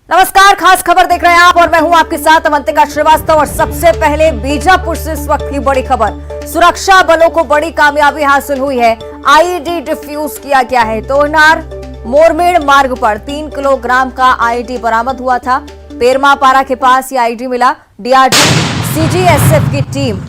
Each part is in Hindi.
नमस्कार, खास खबर देख रहे हैं आप और मैं हूं आपके साथ अवंतिका श्रीवास्तव। और सबसे पहले बीजापुर से इस वक्त की बड़ी खबर। सुरक्षा बलों को बड़ी कामयाबी हासिल हुई है। आईईडी डिफ्यूज किया गया है। तोयनार मोरमेड़ मार्ग पर 3 किलोग्राम का आईईडी बरामद हुआ था। पेरमापारा के पास ये आईईडी मिला। डीआरजी सीजीएसएफ की टीम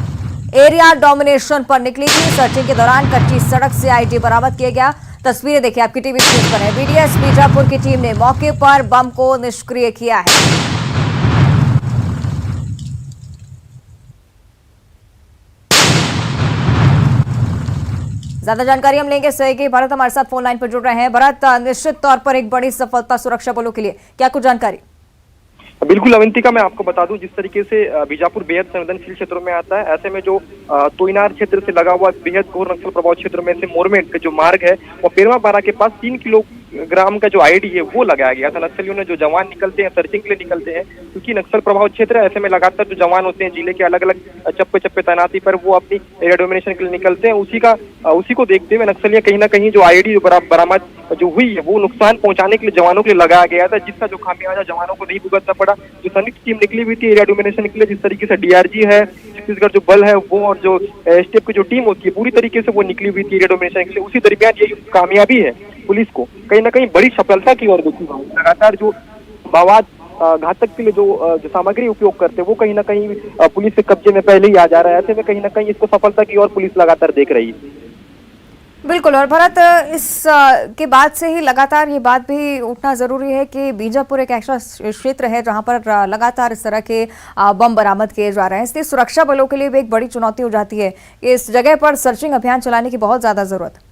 एरिया डोमिनेशन पर निकली थी। सर्चिंग के दौरान कच्ची सड़क से आईईडी बरामद किया गया। तस्वीरें देखिए आपकी टीवी स्क्रीन पर है। बीडीएस बीजापुर की टीम ने मौके पर बम को निष्क्रिय किया है। ज्यादा जानकारी हम लेंगे सहयोगी भरत हमारे साथ फोन लाइन पर जुड़ रहे हैं। भरत, निश्चित तौर पर एक बड़ी सफलता सुरक्षा बलों के लिए, क्या कुछ जानकारी? बिल्कुल अवंतिका, मैं आपको बता दूं, जिस तरीके से बीजापुर बेहद संवेदनशील क्षेत्रों में आता है, ऐसे में जो तोयनार क्षेत्र से लगा हुआ बेहद घोर नक्सल प्रभावित क्षेत्र में से मोरमेड़ का जो मार्ग है वो पेरमापारा के पास 3 किलोग्राम का जो आईडी है वो लगाया गया था। नक्सलियों ने जो जवान निकलते हैं सर्चिंग के लिए निकलते हैं, क्योंकि नक्सल प्रभावित क्षेत्र है, ऐसे में लगातार जो जवान होते हैं जिले के अलग अलग चप्पे चप्पे तैनाती पर वो अपनी एरिया डोमिनेशन के लिए निकलते हैं। उसी को देखते हुए नक्सलियां कहीं ना कहीं जो आईडी बरामद जो हुई है वो नुकसान पहुंचाने के लिए जवानों के लिए लगाया गया था, जिसका जो खामियाजा जवानों को नहीं भुगतना पड़ा। जो संयुक्त टीम निकली हुई थी एरिया डोमिनेशन के लिए, जिस तरीके से डीआरजी है, छत्तीसगढ़ जो बल है वो, और जो एसटीएफ की जो टीम होती है पूरी तरीके से वो निकली हुई थी एरिया डोमिनेशन के लिए। उसी दरमियान ये कामयाबी है पुलिस को कहीं ना कहीं बड़ी सफलता की ओर गति। लगातार जो माओवाद घातक के लिए जो सामग्री उपयोग करते हैं वो कहीं ना कहीं पुलिस के कब्जे में पहले ही आ जा रहा है। ऐसे में कहीं ना कहीं इसको सफलता की ओर पुलिस लगातार देख रही है। बिल्कुल। और भरत, इस के बाद से ही लगातार ये बात भी उठना जरूरी है कि बीजापुर एक ऐसा क्षेत्र है जहां पर लगातार इस तरह के बम बरामद किए जा रहे हैं, इसलिए सुरक्षा बलों के लिए भी एक बड़ी चुनौती हो जाती है। इस जगह पर सर्चिंग अभियान चलाने की बहुत ज्यादा जरूरत है।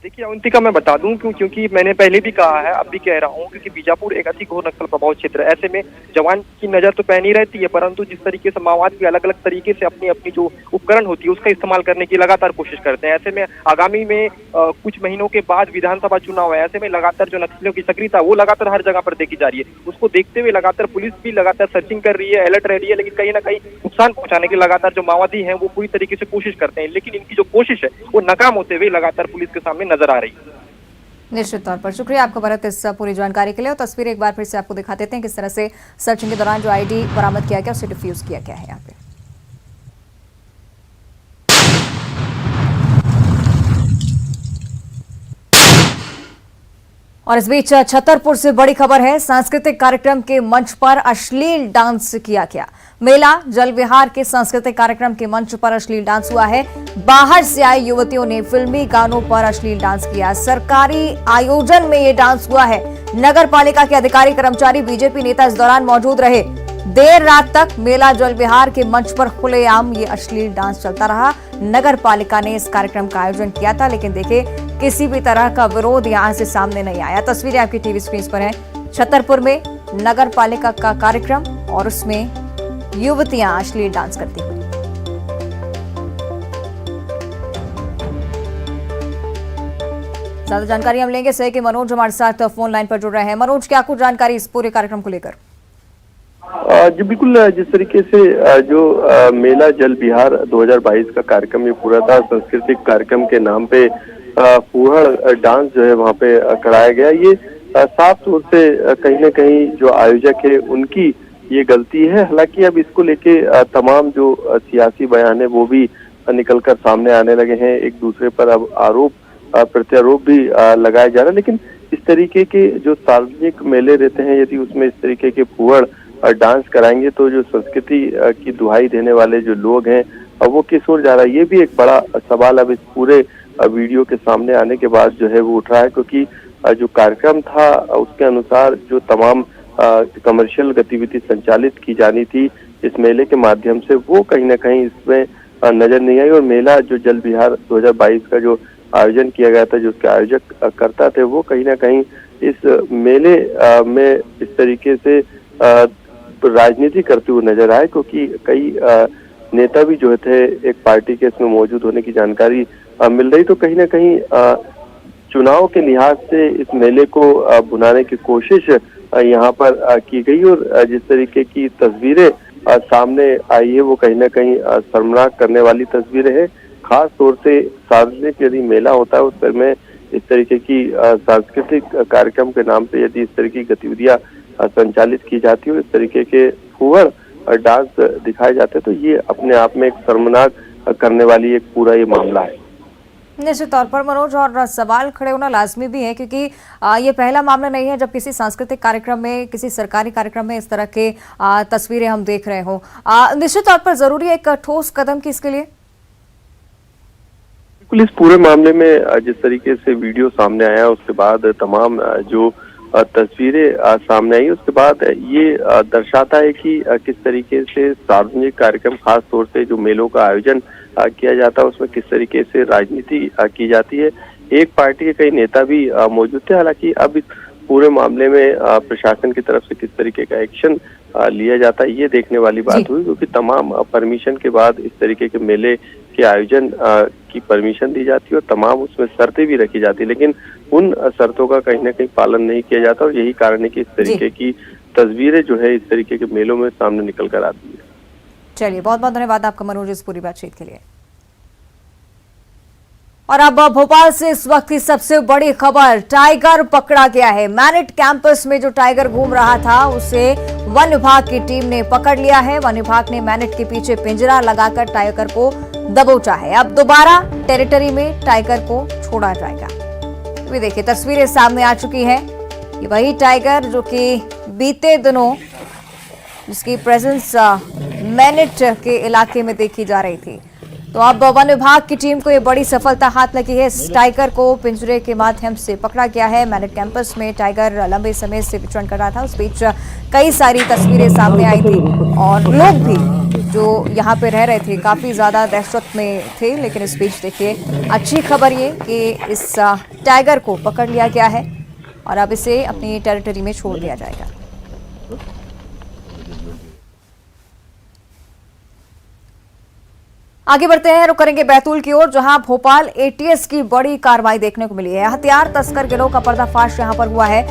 देखिए अवंतिका, मैं बता दूं क्योंकि मैंने पहले भी कहा है, अब भी कह रहा हूं, क्योंकि बीजापुर एक अति घोर नक्सल प्रभावित क्षेत्र है। ऐसे में जवान की नजर तो पैनी रहती है, परंतु जिस तरीके से माओवाद भी अलग अलग तरीके से अपनी अपनी जो उपकरण होती है उसका इस्तेमाल करने की लगातार कोशिश करते हैं। ऐसे में आगामी में कुछ महीनों के बाद विधानसभा चुनाव है, ऐसे में लगातार जो नक्सलियों की सक्रियता वो लगातार हर जगह पर देखी जा रही है। उसको देखते हुए लगातार पुलिस भी लगातार सर्चिंग कर रही है, अलर्ट रह रही है, लेकिन कहीं ना कहीं नुकसान पहुंचाने की लगातार जो माओवादी है वो पूरी तरीके से कोशिश करते हैं, लेकिन इनकी जो कोशिश है वो नाकाम होते हुए लगातार पुलिस के सामने नजर आ रही है। निश्चित तौर पर शुक्रिया आपका भरत इस पूरी जानकारी के लिए। और तस्वीरें एक बार फिर से आपको दिखा देते हैं किस तरह से सर्चिंग के दौरान जो आईडी बरामद किया गया उसे डिफ्यूज किया गया है यहाँ पे। और इस बीच छतरपुर से बड़ी खबर है। सांस्कृतिक कार्यक्रम के मंच पर अश्लील डांस किया गया। मेला जल विहार के सांस्कृतिक कार्यक्रम के मंच पर अश्लील डांस हुआ है। बाहर से आई युवतियों ने फिल्मी गानों पर अश्लील डांस किया। सरकारी आयोजन में ये डांस हुआ है। नगर पालिका के अधिकारी कर्मचारी बीजेपी नेता इस दौरान मौजूद रहे। देर रात तक मेला जल विहार के मंच पर खुलेआम ये अश्लील डांस चलता रहा। नगर पालिका ने इस कार्यक्रम का आयोजन किया था, लेकिन देखिए किसी भी तरह का विरोध यहां से सामने नहीं आया। तस्वीरें आपकी टीवी स्क्रीन पर हैं। छतरपुर में नगर पालिका का कार्यक्रम और उसमें युवतियां अश्लील डांस करती हुई। ज्यादा जानकारी हम लेंगे सहयोगी मनोज हमारे साथ फोन लाइन पर जुड़ रहे हैं। मनोज, क्या कुछ जानकारी इस पूरे कार्यक्रम को लेकर? जी बिल्कुल, जिस तरीके से जो मेला जल विहार 2022 का कार्यक्रम ये पूरा था, सांस्कृतिक कार्यक्रम के नाम पे फूहड़ डांस जो है वहाँ पे कराया गया। ये साफ तौर से कहीं ना कहीं जो आयोजक है उनकी ये गलती है। हालांकि अब इसको लेके तमाम जो सियासी बयान है वो भी निकलकर सामने आने लगे हैं। एक दूसरे पर अब आरोप प्रत्यारोप भी लगाए जा रहे हैं। लेकिन इस तरीके के जो सार्वजनिक मेले रहते हैं, यदि उसमें इस तरीके के फूहड़ डांस कराएंगे तो जो संस्कृति की दुहाई देने वाले जो लोग हैं वो किस ओर जा रहा है, ये भी एक बड़ा सवाल अब इस पूरे वीडियो के सामने आने के बाद जो है वो उठ रहा है। क्योंकि जो कार्यक्रम था उसके अनुसार जो तमाम कमर्शियल गतिविधि संचालित की जानी थी इस मेले के माध्यम से, वो कहीं ना कहीं इसमें नजर नहीं आई। और मेला जो जल विहार 2022 का जो आयोजन किया गया था, जो उसके आयोजक करता थे, वो कहीं ना कहीं इस मेले में इस तरीके से राजनीति करते हुए नजर आए। क्योंकि कई नेता भी जो थे एक पार्टी के इसमें मौजूद होने की जानकारी मिल रही। तो कहीं ना कहीं चुनाव के लिहाज से इस मेले को भुनाने की कोशिश यहाँ पर की गई। और जिस तरीके की तस्वीरें सामने आई है वो कहीं ना कहीं शर्मनाक करने वाली तस्वीरें हैं। खास तौर से सार्वजनिक यदि मेला होता है उसमें इस तरीके की सांस्कृतिक कार्यक्रम के नाम पे यदि इस तरह की गतिविधियां संचालित की जाती है और इस तरीके के फूहड़ डांस दिखाए जाते हैं, तो ये अपने आप में एक शर्मनाक करने वाली एक पूरा ये मामला है। निश्चित तौर पर मनोज, और सवाल खड़े होना लाजमी भी है क्योंकि ये पहला मामला नहीं है जब किसी सांस्कृतिक कार्यक्रम में, किसी सरकारी कार्यक्रम में इस तरह के तस्वीरें हम देख रहे हो। निश्चित तौर पर जरूरी है एक ठोस कदम की इसके लिए। बिल्कुल, इस पूरे मामले में जिस तरीके से वीडियो सामने आया उसके बाद तमाम जो तस्वीरें सामने आई, उसके बाद ये दर्शाता है कि किस तरीके से सार्वजनिक कार्यक्रम, खास तौर से जो मेलों का आयोजन किया जाता है उसमें किस तरीके से राजनीति की जाती है। एक पार्टी के कई नेता भी मौजूद थे। हालांकि अब इस पूरे मामले में प्रशासन की तरफ से किस तरीके का एक्शन लिया जाता है ये देखने वाली बात हुई, क्योंकि तमाम परमिशन के बाद इस तरीके के मेले के आयोजन की परमिशन दी जाती है और तमाम उसमें शर्तें भी रखी जाती है, लेकिन उन शर्तों का कहीं ना कहीं पालन नहीं किया जाता और यही कारण है कि इस तरीके की तस्वीरें जो है इस तरीके के मेलों में सामने निकल कर आती है। चलिए, बहुत बहुत धन्यवाद आपका मनोज इस पूरी बातचीत के लिए। और अब भोपाल से इस वक्त की सबसे बड़ी खबर, टाइगर पकड़ा गया है। मैनेट कैंपस में जो टाइगर घूम रहा था उसे वन विभाग की टीम ने पकड़ लिया है। वन विभाग ने मैनेट के पीछे पिंजरा लगाकर टाइगर को दबोचा है। अब दोबारा टेरिटरी में टाइगर को छोड़ा जाएगा। अभी देखिए, तस्वीरें सामने आ चुकी है। ये वही टाइगर जो कि बीते दिनों जिसकी प्रेजेंस मैनेट के इलाके में देखी जा रही थी। तो अब वन विभाग की टीम को ये बड़ी सफलता हाथ लगी है। इस टाइगर को पिंजरे के माध्यम से पकड़ा गया है। मैनेट कैंपस में टाइगर लंबे समय से विचरण कर रहा था। उस बीच कई सारी तस्वीरें सामने आई थी और लोग भी जो यहाँ पे रह रहे थे काफी ज्यादा दहशत में थे। लेकिन इस बीच देखिए, अच्छी खबर ये कि इस टाइगर को पकड़ लिया गया है और अब इसे अपनी टेरिटरी में छोड़ दिया जाएगा। आगे बढ़ते हैं, रुक करेंगे बैतूल की ओर, जहां भोपाल एटीएस की बड़ी कार्रवाई देखने को मिली है। हथियार तस्कर गिरोह का पर्दाफाश यहां पर हुआ है।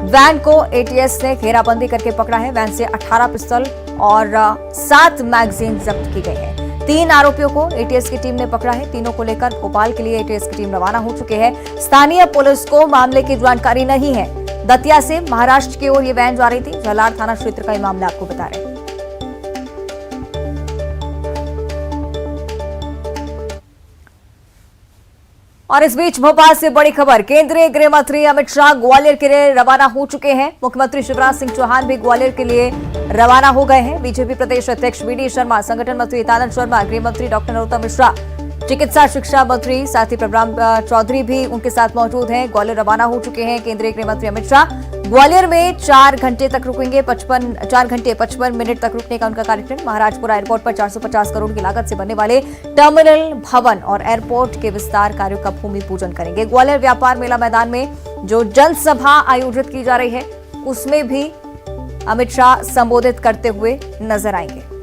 वैन को एटीएस ने घेराबंदी करके पकड़ा है। वैन से 18 पिस्टल और 7 मैगजीन जब्त की गई है। 3 आरोपियों को एटीएस की टीम ने पकड़ा है। तीनों को लेकर भोपाल के लिए एटीएस की टीम रवाना हो चुकी है। स्थानीय पुलिस को मामले की जानकारी नहीं है। दतिया से महाराष्ट्र की ओर ये वैन जा रही थी। जलार थाना क्षेत्र का ये मामला आपको बता रहे हैं। और इस बीच भोपाल से बड़ी खबर, केंद्रीय गृह मंत्री अमित शाह ग्वालियर के लिए रवाना हो चुके हैं। मुख्यमंत्री शिवराज सिंह चौहान भी ग्वालियर के लिए रवाना हो गए हैं। बीजेपी प्रदेश अध्यक्ष वीडी शर्मा, संगठन मंत्री हितानंद शर्मा, गृह मंत्री डॉक्टर नरोत्तम मिश्रा, चिकित्सा शिक्षा मंत्री साथी प्रभुराम चौधरी भी उनके साथ मौजूद हैं। ग्वालियर रवाना हो चुके हैं केंद्रीय गृह मंत्री अमित शाह। ग्वालियर में 4 घंटे तक रुकेंगे। 4 घंटे 55 मिनट तक रुकने का उनका कार्यक्रम। महाराजपुरा एयरपोर्ट पर 450 करोड़ की लागत से बनने वाले टर्मिनल भवन और एयरपोर्ट के विस्तार कार्यों का भूमि पूजन करेंगे। ग्वालियर व्यापार मेला मैदान में जो जनसभा आयोजित की जा रही है उसमें भी अमित शाह संबोधित करते हुए नजर आएंगे।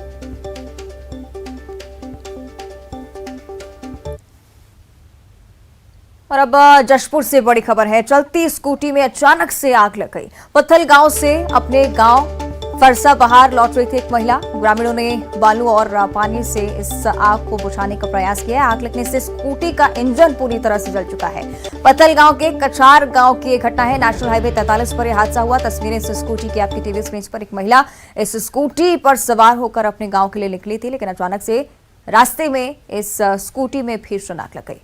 और अब जशपुर से बड़ी खबर है। चलती स्कूटी में अचानक से आग लग गई। पत्थल गांव से अपने गांव फरसा बहार लौट रही थी एक महिला। ग्रामीणों ने बालू और पानी से इस आग को बुझाने का प्रयास किया। आग लगने से स्कूटी का इंजन पूरी तरह से जल चुका है। पत्थल गांव के कछार गांव की एक घटना है। नेशनल हाईवे 43 पर यह हादसा हुआ। तस्वीरें इस स्कूटी की आपकी टीवी स्क्रीन पर। एक महिला इस स्कूटी पर सवार होकर अपने गाँव के लिए निकली थी, लेकिन अचानक से रास्ते में इस स्कूटी में भीषण आग लग गई।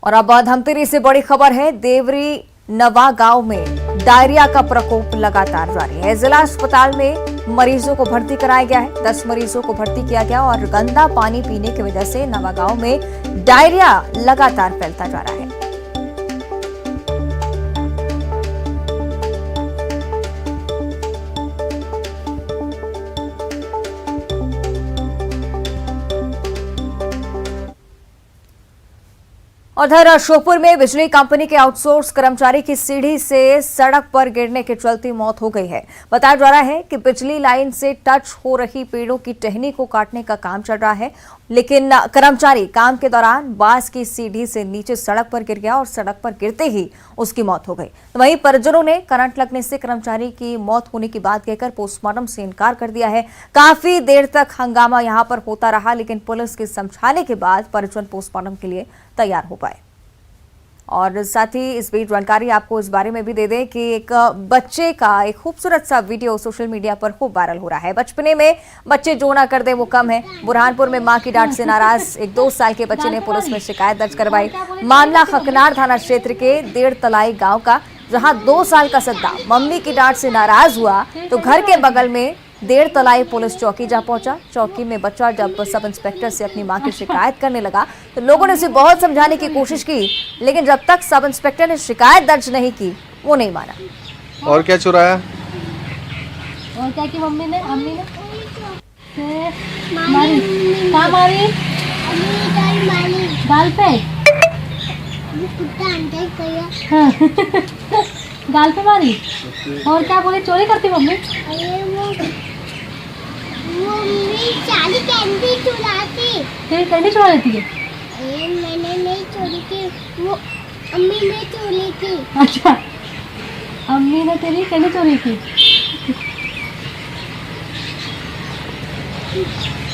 और अब धमतरी से बड़ी खबर है। देवरी नवा गांव में डायरिया का प्रकोप लगातार जारी है। जिला अस्पताल में मरीजों को भर्ती कराया गया है। 10 मरीजों को भर्ती किया गया और गंदा पानी पीने की वजह से नवा गांव में डायरिया लगातार फैलता जा रहा है। उधर श्योपुर में बिजली कंपनी के आउटसोर्स कर्मचारी की सीढ़ी से सड़क पर गिरने के चलते मौत हो गई है। बताया जा रहा है कि बिजली लाइन से टच हो रही पेड़ों की टहनी को काटने का काम चल रहा है, लेकिन कर्मचारी काम के दौरान बांस की सीढ़ी से नीचे सड़क पर गिर गया और सड़क पर गिरते ही उसकी मौत हो गई। वहीं परिजनों ने करंट लगने से कर्मचारी की मौत होने की बात कहकर पोस्टमार्टम से इनकार कर दिया है। काफी देर तक हंगामा यहां पर होता रहा, लेकिन पुलिस के समझाने के बाद परिजन पोस्टमार्टम के लिए तैयार हो पाए। और साथ ही इस बीच जानकारी आपको इस बारे में भी दे दें कि एक बच्चे का एक खूबसूरत सा वीडियो सोशल मीडिया पर खूब वायरल हो रहा है। बचपने में बच्चे जो ना कर दे वो कम है। बुरहानपुर में मां की डांट से नाराज एक 2 साल के बच्चे ने पुलिस में शिकायत दर्ज करवाई। मामला खकनार थाना क्षेत्र के डेढ़ तलाई गांव का, जहां 2 साल का सद्दा मम्मी की डांट से नाराज हुआ तो घर के बगल में डेढ़ तलाई पुलिस चौकी जा पहुंचा। चौकी में बच्चा जब सब इंस्पेक्टर से अपनी मां की शिकायत करने लगा तो लोगों ने उसे बहुत समझाने की कोशिश की, लेकिन जब तक सब इंस्पेक्टर ने शिकायत दर्ज नहीं की वो नहीं माना। और क्या चुराया? और क्या की अम्मी ने मारी? कहाँ मारी? गाल पे? हाँ। गाल पे मारी? और क्या बोले? चोरी करती मम्मी? चाली कैंडी चुराती। तेरी कैंडी चुरा लेती है? मैंने नहीं चोरी की, वो अम्मी ने चोरी की। अच्छा, अम्मी ने तेरी कैंडी चोरी की।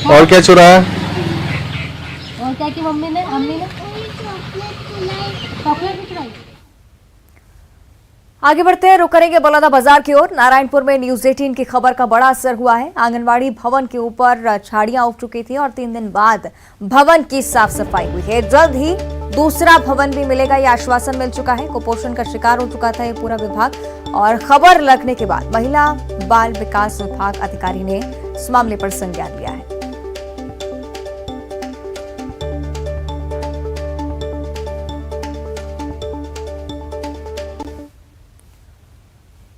और क्या चुराया? और क्या की अम्मी ने चॉकलेट भी चुराई। आगे बढ़ते हैं, रुक करेंगे बलौदा बाजार की ओर। नारायणपुर में न्यूज 18 की खबर का बड़ा असर हुआ है। आंगनवाड़ी भवन के ऊपर झाड़ियां उग चुकी थी और 3 दिन बाद भवन की साफ सफाई हुई है। जल्द ही दूसरा भवन भी मिलेगा, यह आश्वासन मिल चुका है। कुपोषण का शिकार हो चुका था ये पूरा विभाग, और खबर लगने के बाद महिला बाल विकास विभाग अधिकारी ने इस मामले पर संज्ञान लिया है।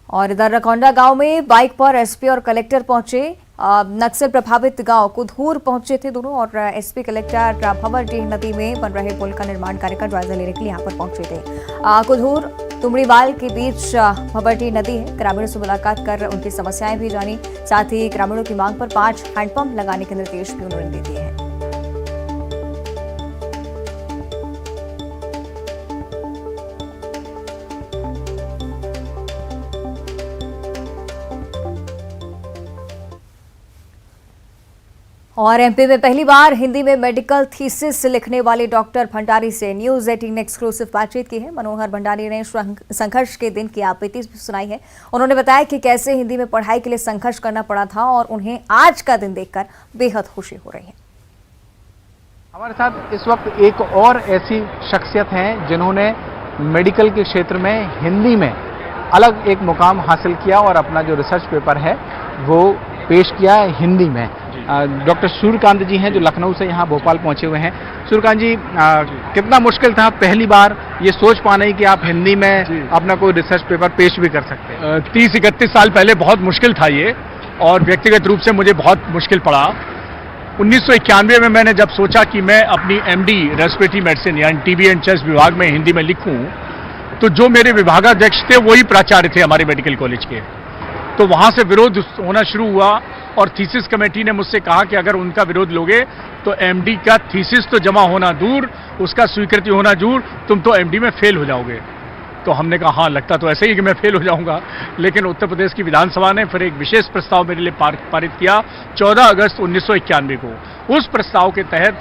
और इधर रकौंडा गांव में बाइक पर एसपी और कलेक्टर पहुंचे। नक्सल प्रभावित गांव कुधूर पहुंचे थे दोनों, और एसपी कलेक्टर भंवरडीह नदी में बन रहे पुल का निर्माण कार्य का जायजा लेने के लिए यहां पर पहुंचे थे। कुधूर तुमड़ीवाल के बीच भंवरडीह नदी है। ग्रामीणों से मुलाकात कर उनकी समस्याएं भी जानी, साथ ही ग्रामीणों की मांग पर 5 हैंडपंप लगाने के निर्देश भी उन्होंने दे दिए हैं। और एमपी में पहली बार हिंदी में मेडिकल थीसिस लिखने वाले डॉक्टर भंडारी से न्यूज 18 ने एक्सक्लूसिव बातचीत की है। मनोहर भंडारी ने संघर्ष के दिन की आपत्ति सुनाई है। उन्होंने बताया कि कैसे हिंदी में पढ़ाई के लिए संघर्ष करना पड़ा था और उन्हें आज का दिन देखकर बेहद खुशी हो रही है। हमारे साथ इस वक्त एक और ऐसी शख्सियत हैं जिन्होंने मेडिकल के क्षेत्र में हिंदी में अलग एक मुकाम हासिल किया और अपना जो रिसर्च पेपर है वो पेश किया है हिंदी में। डॉक्टर सूर्यकांत जी हैं जो लखनऊ से यहाँ भोपाल पहुंचे हुए हैं। सूर्यकांत जी, कितना मुश्किल था पहली बार ये सोच पाना ही कि आप हिंदी में अपना कोई रिसर्च पेपर पेश भी कर सकते हैं? 30-31 साल पहले बहुत मुश्किल था ये, और व्यक्तिगत रूप से मुझे बहुत मुश्किल पड़ा। 1991 में मैंने जब सोचा कि मैं अपनी एमडी रेस्पिरेटरी मेडिसिन यानी टीबी एंड चेस्ट विभाग में हिंदी में लिखूं, तो जो मेरे विभागाध्यक्ष थे वही प्राचार्य थे हमारे मेडिकल कॉलेज के। तो वहां से विरोध होना शुरू हुआ और थीसिस कमेटी ने मुझसे कहा कि अगर उनका विरोध लोगे तो एमडी का थीसिस तो जमा होना दूर, उसका स्वीकृति होना दूर, तुम तो एमडी में फेल हो जाओगे। तो हमने कहा हाँ, लगता तो ऐसे ही कि मैं फेल हो जाऊंगा। लेकिन उत्तर प्रदेश की विधानसभा ने फिर एक विशेष प्रस्ताव मेरे लिए पारित किया 14 अगस्त 1991 को। उस प्रस्ताव के तहत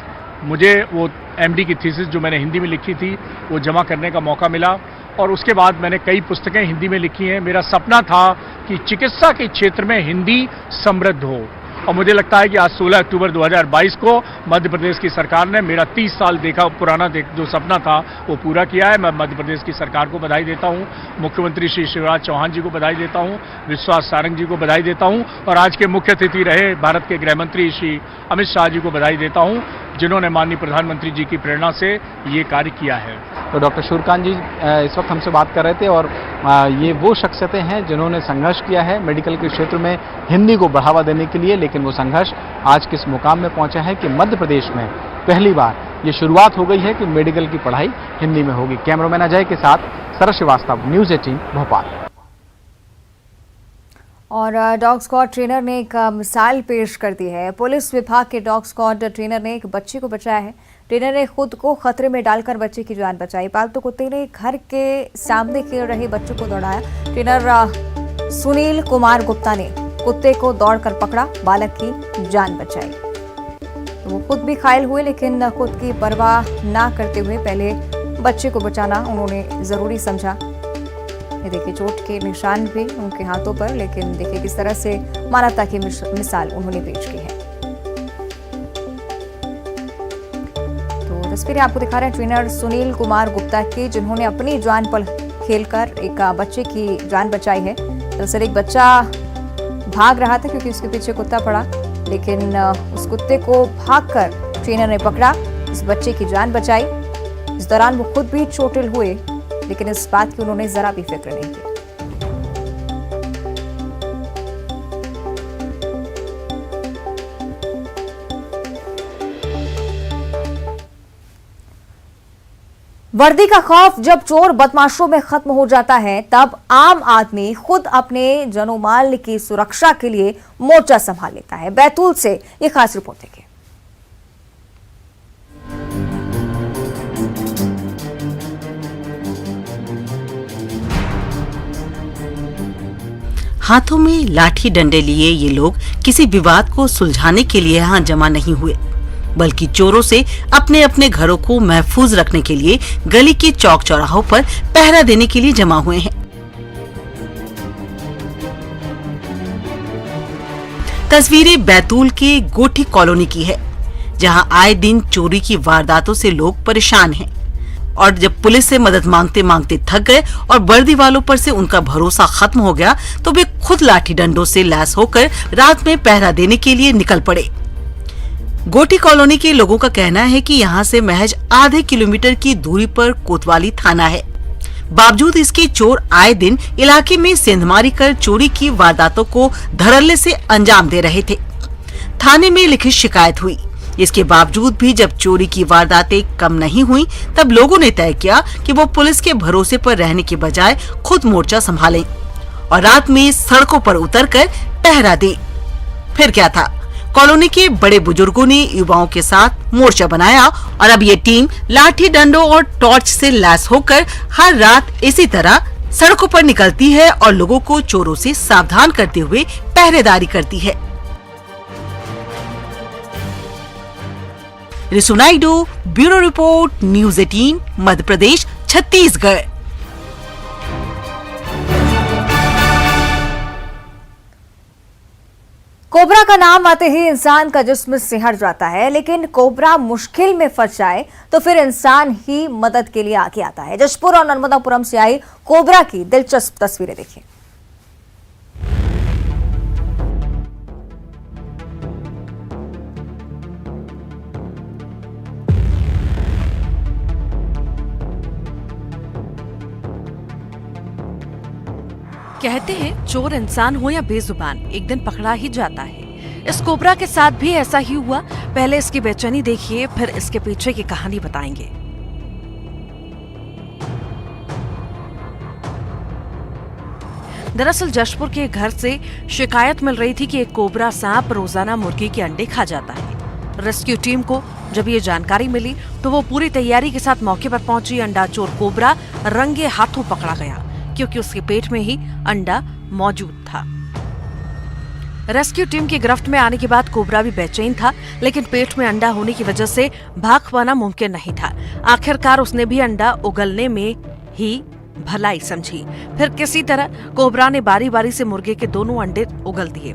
मुझे वो एमडी की थीसिस जो मैंने हिंदी में लिखी थी वो जमा करने का मौका मिला, और उसके बाद मैंने कई पुस्तकें हिंदी में लिखी हैं। मेरा सपना था कि चिकित्सा के क्षेत्र में हिंदी समृद्ध हो, और मुझे लगता है कि आज 16 अक्टूबर 2022 को मध्य प्रदेश की सरकार ने मेरा 30 साल पुराना जो सपना था वो पूरा किया है। मैं मध्य प्रदेश की सरकार को बधाई देता हूं, मुख्यमंत्री श्री शिवराज चौहान जी को बधाई देता हूं, विश्वास सारंग जी को बधाई देता हूं, और आज के मुख्य अतिथि रहे भारत के गृह मंत्री श्री अमित शाह जी को बधाई देता हूं, जिन्होंने माननीय प्रधानमंत्री जी की प्रेरणा से ये कार्य किया है। तो डॉक्टर सूर्यकांत जी इस वक्त हमसे बात कर रहे थे, और ये वो शख्सियतें हैं जिन्होंने संघर्ष किया है मेडिकल के क्षेत्र में हिंदी को बढ़ावा देने के लिए, लेकिन वो संघर्ष आज किस मुकाम में पहुंचा है कि मध्य प्रदेश में पहली बार ये शुरुआत हो गई है कि मेडिकल की पढ़ाई हिंदी में होगी। कैमरामैन अजय के साथ शरद श्रीवास्तव, न्यूज 18 भोपाल। और डॉग स्क्वाड ट्रेनर ने एक मिसाल पेश कर दी है। पुलिस विभाग के डॉग स्क्वाड ट्रेनर ने एक बच्चे को बचाया है। ट्रेनर ने खुद को खतरे में डालकर बच्चे की जान बचाई। पालतू कुत्ते ने घर के सामने खेल रहे बच्चों को दौड़ाया। ट्रेनर सुनील कुमार गुप्ता ने कुत्ते को दौड़कर पकड़ा, बालक की जान बचाई। तो वो खुद भी घायल हुए, लेकिन खुद की परवाह ना करते हुए पहले बच्चे को बचाना उन्होंने जरूरी समझा। ये देखिए चोट के निशान भी उनके हाथों पर, लेकिन देखिए किस तरह से मानवता की मिसाल उन्होंने पेश की है। तो तस्वीरें आपको दिखा रहे हैं ट्रेनर सुनील कुमार गुप्ता की, जिन्होंने अपनी जान पर खेलकर एक बच्चे की जान बचाई है। दरअसल एक बच्चा भाग रहा था क्योंकि उसके पीछे कुत्ता पड़ा, लेकिन उस कुत्ते को भागकर ट्रेनर ने पकड़ा, इस बच्चे की जान बचाई। इस दौरान वो खुद भी चोटिल हुए, लेकिन इस बात की उन्होंने जरा भी फिक्र नहीं की। वर्दी का खौफ जब चोर बदमाशों में खत्म हो जाता है, तब आम आदमी खुद अपने जनोमाल की सुरक्षा के लिए मोर्चा संभाल लेता है। बैतूल से ये खास रिपोर्ट देखिए। हाथों में लाठी डंडे लिए ये लोग किसी विवाद को सुलझाने के लिए यहाँ जमा नहीं हुए, बल्कि चोरों से अपने अपने घरों को महफूज रखने के लिए गली के चौक चौराहों पर पहरा देने के लिए जमा हुए हैं। तस्वीरें बैतूल के गोठी कॉलोनी की है, जहां आए दिन चोरी की वारदातों से लोग परेशान हैं और जब पुलिस से मदद मांगते मांगते थक गए और वर्दी वालों पर से उनका भरोसा खत्म हो गया, तो वे खुद लाठी डंडों से लैस होकर रात में पहरा देने के लिए निकल पड़े। गोटी कॉलोनी के लोगों का कहना है कि यहाँ से महज आधे किलोमीटर की दूरी पर कोतवाली थाना है। बावजूद इसके चोर आए दिन इलाके में सेंधमारी कर चोरी की वारदातों को धड़ल्ले से अंजाम दे रहे थे। थाने में लिखित शिकायत हुई। इसके बावजूद भी जब चोरी की वारदातें कम नहीं हुई, तब लोगों ने तय किया कि वो पुलिस के भरोसे पर रहने के बजाय खुद मोर्चा संभालें और रात में सड़कों पर उतरकर पहरा दें। फिर क्या था, कॉलोनी के बड़े बुजुर्गों ने युवाओं के साथ मोर्चा बनाया और अब ये टीम लाठी डंडों और टॉर्च से लैस होकर हर रात इसी तरह सड़कों पर निकलती है और लोगों को चोरों से सावधान करते हुए पहरेदारी करती है। Risu Naidu, bureau report, news 18, Madhya Pradesh, Chhattisgarh. Cobra का नाम आते ही इंसान का जिस्म सिहर जाता है, लेकिन कोबरा मुश्किल में फंस जाए तो फिर इंसान ही मदद के लिए आगे आता है। जशपुर और नर्मदापुरम से आई कोबरा की दिलचस्प तस्वीरें देखिए। कहते हैं चोर इंसान हो या बेजुबान, एक दिन पकड़ा ही जाता है। इस कोबरा के साथ भी ऐसा ही हुआ। पहले इसकी बेचैनी देखिए, फिर इसके पीछे की कहानी बताएंगे। दरअसल जशपुर के घर से शिकायत मिल रही थी कि एक कोबरा सांप रोजाना मुर्गी के अंडे खा जाता है। रेस्क्यू टीम को जब ये जानकारी मिली तो वो पूरी तैयारी के साथ मौके पर पहुंची। अंडा चोर कोबरा रंगे हाथों पकड़ा गया, क्योंकि उसके पेट में ही अंडा मौजूद था। रेस्क्यू टीम की गिरफ्त में आने के बाद कोबरा भी बेचैन था, लेकिन पेट में अंडा होने की वजह से भाग पाना मुमकिन नहीं था। आखिरकार उसने भी अंडा उगलने में ही भलाई समझी। फिर किसी तरह कोबरा ने बारी बारी से मुर्गे के दोनों अंडे उगल दिए।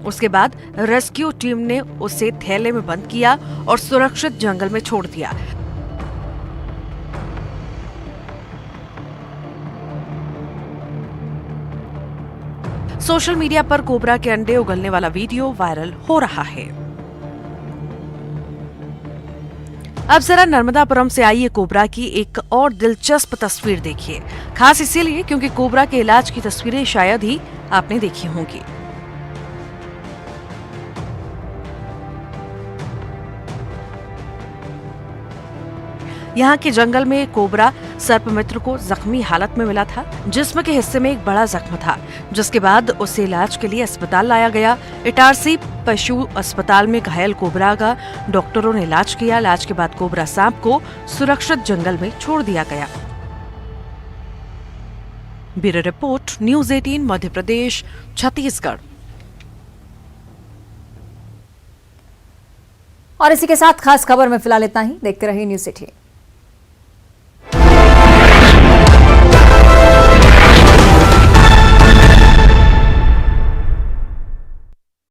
उसके बाद रेस्क्यू टीम ने उसे थैले में बंद किया और सुरक्षित जंगल में छोड़ दिया। सोशल मीडिया पर कोबरा के अंडे उगलने वाला वीडियो वायरल हो रहा है। अब जरा नर्मदापुरम से आई ये कोबरा की एक और दिलचस्प तस्वीर देखिए, खास इसीलिए क्योंकि कोबरा के इलाज की तस्वीरें शायद ही आपने देखी होंगी। यहाँ के जंगल में कोबरा सर्पमित्र को जख्मी हालत में मिला था। जिस्म के हिस्से में एक बड़ा जख्म था, जिसके बाद उसे इलाज के लिए अस्पताल लाया गया। इटारसी पशु अस्पताल में घायल कोबरा का डॉक्टरों ने इलाज किया। इलाज के बाद कोबरा सांप को सुरक्षित जंगल में छोड़ दिया गया। Bureau report, news 18, Madhya Pradesh, Chhattisgarh. और इसी के साथ खास खबर में फिलहाल इतना ही। देखते रहिए न्यूज़ 18।